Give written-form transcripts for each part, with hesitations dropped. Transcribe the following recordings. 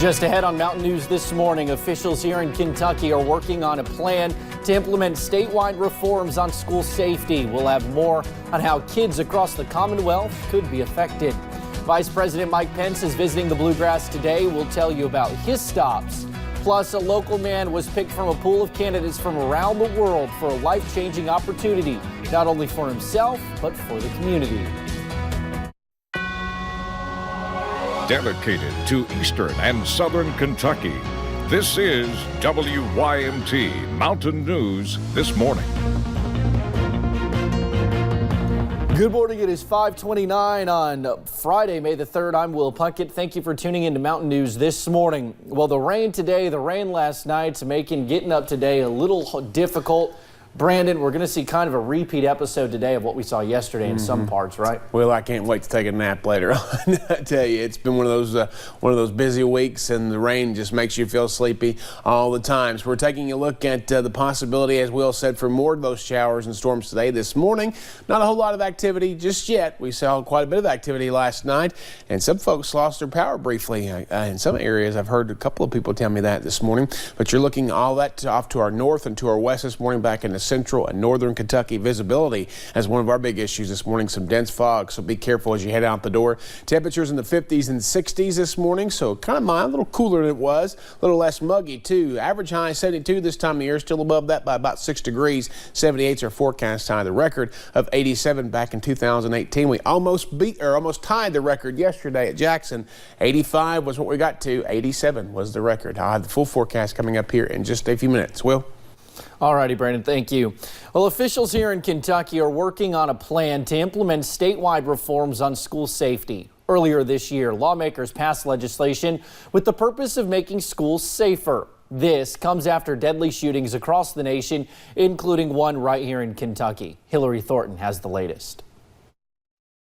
Just ahead on Mountain News this morning, officials here in Kentucky are working on a plan to implement statewide reforms on school safety. We'll have more on how kids across the Commonwealth could be affected. Vice President Mike Pence is visiting the Bluegrass today. We'll tell you about his stops. Plus, a local man was picked from a pool of candidates from around the world for a life-changing opportunity, not only for himself, but for the community. Dedicated to Eastern and Southern Kentucky, this is WYMT Mountain News This Morning. Good morning. It is 5:29 on Friday, May the 3rd. I'm Will Puckett. Thank you for tuning into Mountain News this morning. Well, the rain today, the rain last night's making getting up today a little difficult. Brandon, we're going to see kind of a repeat episode today of what we saw yesterday in some parts, right? Well, I can't wait to take a nap later on. I tell you, it's been one of those busy weeks, and the rain just makes you feel sleepy all the time. So we're taking a look at the possibility, as Will said, for more of those showers and storms today. This morning, not a whole lot of activity just yet. We saw quite a bit of activity last night, and some folks lost their power briefly in some areas. I've heard a couple of people tell me that this morning. But you're looking all that off to our north and to our west this morning, back in the central and northern Kentucky. Visibility as one of our big issues this morning, some dense fog, so be careful as you head out the door. Temperatures in the 50s and 60s this morning, so kind of mild, a little cooler than it was, a little less muggy too. Average high 72 this time of year, still above that by about 6 degrees. 78's our forecast high. The record of 87 back in 2018. We almost tied the record yesterday at Jackson. 85 was what we got to. 87 was the record. I'll have the full forecast coming up here in just a few minutes. Will? All righty, Brandon, thank you. Well, officials here in Kentucky are working on a plan to implement statewide reforms on school safety. Earlier this year, lawmakers passed legislation with the purpose of making schools safer. This comes after deadly shootings across the nation, including one right here in Kentucky. Hillary Thornton has the latest.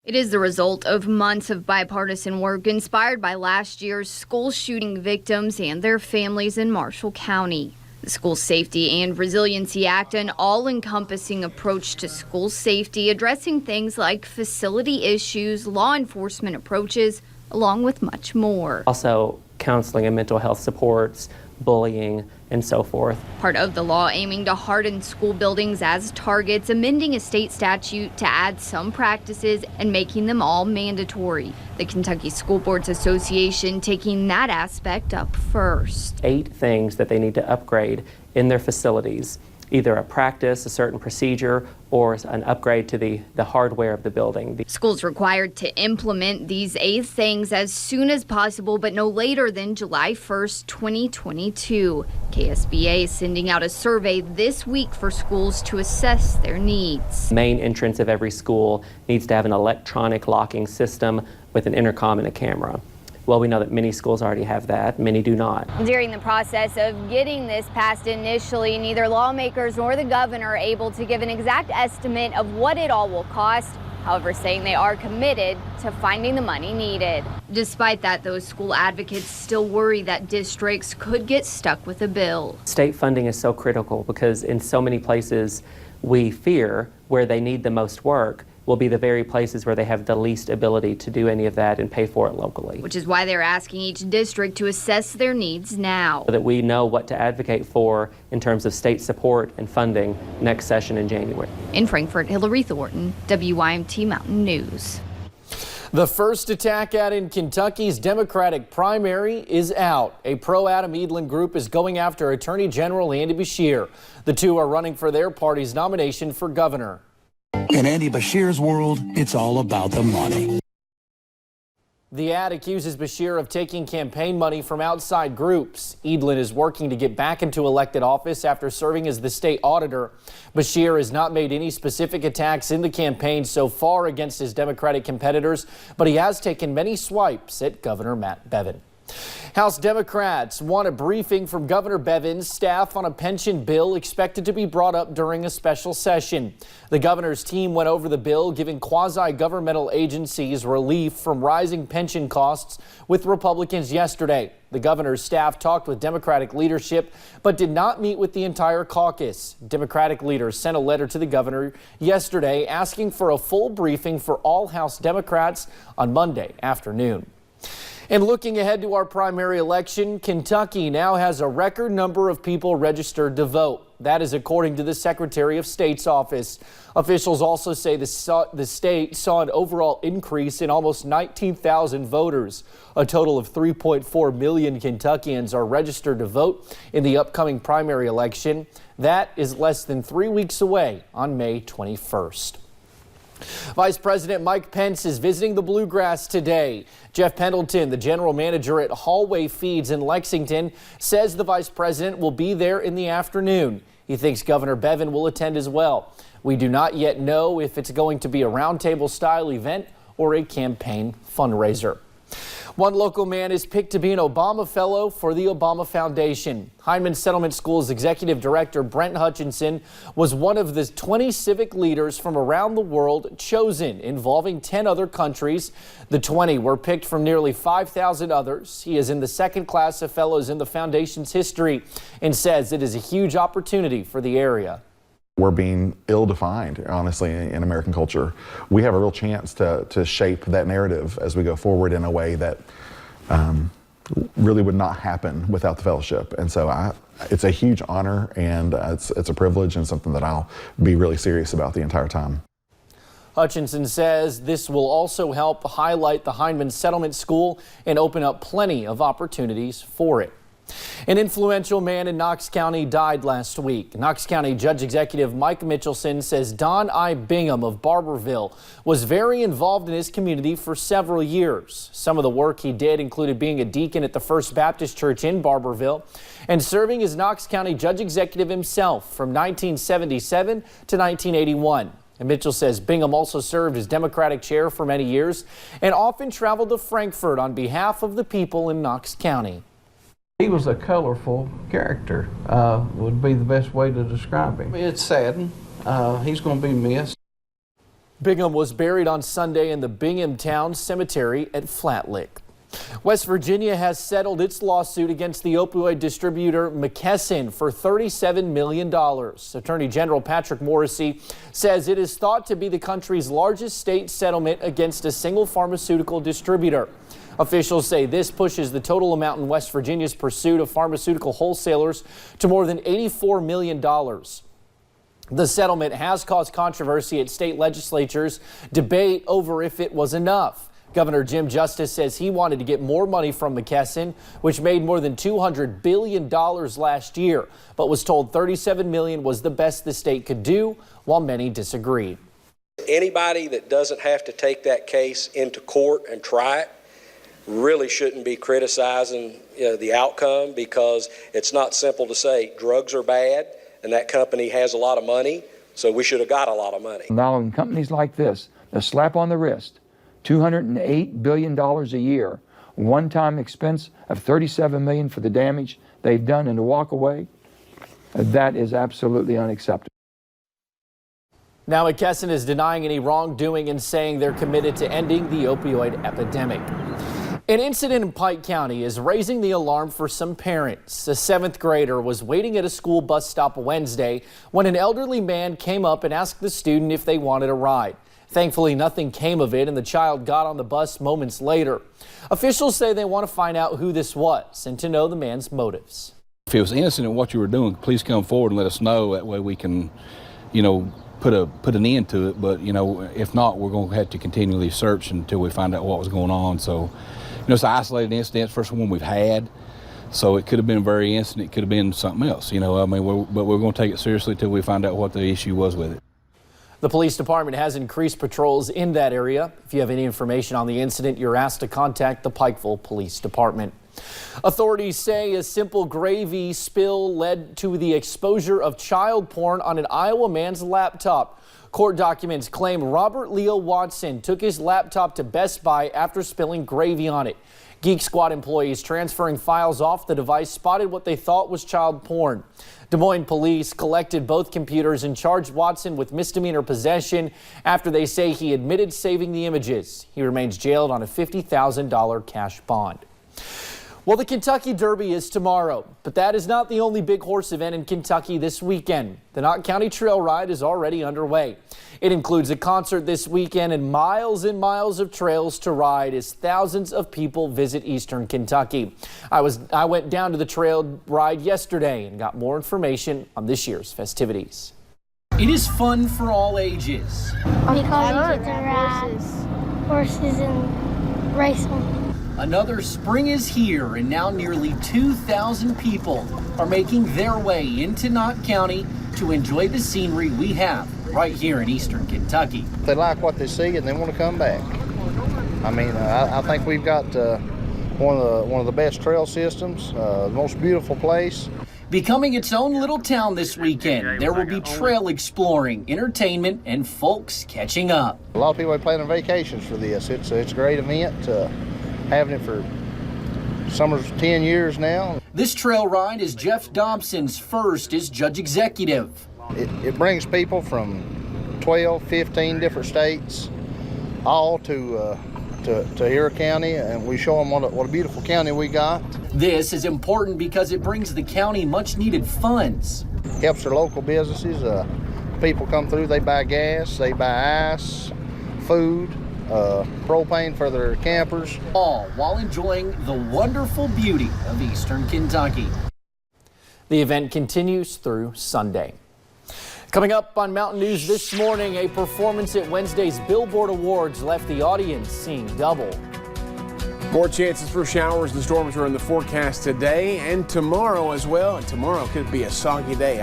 It is the result of months of bipartisan work inspired by last year's school shooting victims and their families in Marshall County. The School Safety and Resiliency Act, an all-encompassing approach to school safety, addressing things like facility issues, law enforcement approaches, along with much more. Also, counseling and mental health supports, bullying, and so forth. Part of the law aiming to harden school buildings as targets, amending a state statute to add some practices and making them all mandatory. The Kentucky School Boards Association taking that aspect up first. 8 things that they need to upgrade in their facilities. Either a practice, a certain procedure, or an upgrade to the hardware of the building. Schools required to implement these 8 things as soon as possible, but no later than July 1st, 2022. KSBA is sending out a survey this week for schools to assess their needs. The main entrance of every school needs to have an electronic locking system with an intercom and a camera. Well, we know that many schools already have that, many do not. During the process of getting this passed initially, neither lawmakers nor the governor are able to give an exact estimate of what it all will cost, however, saying they are committed to finding the money needed. Despite that, those school advocates still worry that districts could get stuck with a bill. State funding is so critical because in so many places we fear where they need the most work will be the very places where they have the least ability to do any of that and pay for it locally. Which is why they're asking each district to assess their needs now. So that we know what to advocate for in terms of state support and funding next session in January. In Frankfort, Hillary Thornton, WYMT Mountain News. The first attack ad in Kentucky's Democratic primary is out. A pro-Adam Edelen group is going after Attorney General Andy Beshear. The two are running for their party's nomination for governor. In Andy Beshear's world, it's all about the money. The ad accuses Beshear of taking campaign money from outside groups. Edelen is working to get back into elected office after serving as the state auditor. Beshear has not made any specific attacks in the campaign so far against his Democratic competitors, but he has taken many swipes at Governor Matt Bevin. House Democrats want a briefing from Governor Bevin's staff on a pension bill expected to be brought up during a special session. The governor's team went over the bill, giving quasi-governmental agencies relief from rising pension costs with Republicans yesterday. The governor's staff talked with Democratic leadership, but did not meet with the entire caucus. Democratic leaders sent a letter to the governor yesterday asking for a full briefing for all House Democrats on Monday afternoon. And looking ahead to our primary election, Kentucky now has a record number of people registered to vote. That is according to the Secretary of State's office. Officials also say the state saw an overall increase in almost 19,000 voters. A total of 3.4 million Kentuckians are registered to vote in the upcoming primary election. That is less than 3 weeks away on May 21st. Vice President Mike Pence is visiting the Bluegrass today. Jeff Pendleton, the general manager at Hallway Feeds in Lexington, says the vice president will be there in the afternoon. He thinks Governor Bevin will attend as well. We do not yet know if it's going to be a roundtable style event or a campaign fundraiser. One local man is picked to be an Obama Fellow for the Obama Foundation. Hindman Settlement School's executive director, Brent Hutchinson, was one of the 20 civic leaders from around the world chosen, involving 10 other countries. The 20 were picked from nearly 5,000 others. He is in the second class of fellows in the foundation's history and says it is a huge opportunity for the area. We're being ill-defined, honestly, in American culture. We have a real chance to shape that narrative as we go forward in a way that really would not happen without the fellowship. And so it's a huge honor, and it's a privilege and something that I'll be really serious about the entire time. Hutchinson says this will also help highlight the Hindman Settlement School and open up plenty of opportunities for it. An influential man in Knox County died last week. Knox County Judge Executive Mike Mitchelson says Don I Bingham of Barberville was very involved in his community for several years. Some of the work he did included being a deacon at the First Baptist Church in Barberville and serving as Knox County Judge Executive himself from 1977 to 1981. And Mitchell says Bingham also served as Democratic chair for many years and often traveled to Frankfort on behalf of the people in Knox County. He was a colorful character, would be the best way to describe him. It's saddened. He's going to be missed. Bingham was buried on Sunday in the Binghamtown Cemetery at Flat Lick. West Virginia has settled its lawsuit against the opioid distributor McKesson for $37 million. Attorney General Patrick Morrissey says it is thought to be the country's largest state settlement against a single pharmaceutical distributor. Officials say this pushes the total amount in West Virginia's pursuit of pharmaceutical wholesalers to more than $84 million. The settlement has caused controversy at state legislatures, debate over if it was enough. Governor Jim Justice says he wanted to get more money from McKesson, which made more than $200 billion last year, but was told $37 million was the best the state could do, while many disagreed. Anybody that doesn't have to take that case into court and try it really shouldn't be criticizing the outcome, because it's not simple to say drugs are bad and that company has a lot of money, so we should have got a lot of money. Allowing companies like this a slap on the wrist, $208 billion a year, one-time expense of $37 million for the damage they've done, and to walk away, that is absolutely unacceptable. Now McKesson is denying any wrongdoing and saying they're committed to ending the opioid epidemic. An incident in Pike County is raising the alarm for some parents. A 7th grader was waiting at a school bus stop Wednesday when an elderly man came up and asked the student if they wanted a ride. Thankfully, nothing came of it, and the child got on the bus moments later. Officials say they want to find out who this was and to know the man's motives. If it was innocent in what you were doing, please come forward and let us know. That way we can, put an end to it. But, if not, we're going to have to continually search until we find out what was going on. So, it's an isolated incident, first one we've had. So it could have been very innocent. It could have been something else, but we're going to take it seriously until we find out what the issue was with it. The police department has increased patrols in that area. If you have any information on the incident, you're asked to contact the Pikeville Police Department. Authorities say a simple gravy spill led to the exposure of child porn on an Iowa man's laptop. Court documents claim Robert Leo Watson took his laptop to Best Buy after spilling gravy on it. Geek Squad employees transferring files off the device spotted what they thought was child porn. Des Moines police collected both computers and charged Watson with misdemeanor possession after they say he admitted saving the images. He remains jailed on a $50,000 cash bond. Well, the Kentucky Derby is tomorrow, but that is not the only big horse event in Kentucky this weekend. The Knott County Trail Ride is already underway. It includes a concert this weekend and miles of trails to ride as thousands of people visit Eastern Kentucky. I went down to the trail ride yesterday and got more information on this year's festivities. It is fun for all ages. Because you get to ride horses and race them. Another spring is here, and now nearly 2,000 people are making their way into Knott County to enjoy the scenery we have right here in Eastern Kentucky. They like what they see and they want to come back. I mean, I think we've got one of the best trail systems, the most beautiful place. Becoming its own little town this weekend, there will be trail exploring, entertainment, and folks catching up. A lot of people are planning vacations for this. It's a great event. Having it for summer's 10 years now. This trail ride is Jeff Dobson's first as judge executive. It brings people from 12, 15 different states, all to Erie County, and we show them what a beautiful county we got. This is important because it brings the county much needed funds. Helps their local businesses. People come through, they buy gas, they buy ice, food, propane for their campers. All while enjoying the wonderful beauty of Eastern Kentucky. The event continues through Sunday. Coming up on Mountain News this morning, a performance at Wednesday's Billboard Awards left the audience seeing double. More chances for showers and storms are in the forecast today and tomorrow as well. And tomorrow could be a soggy day.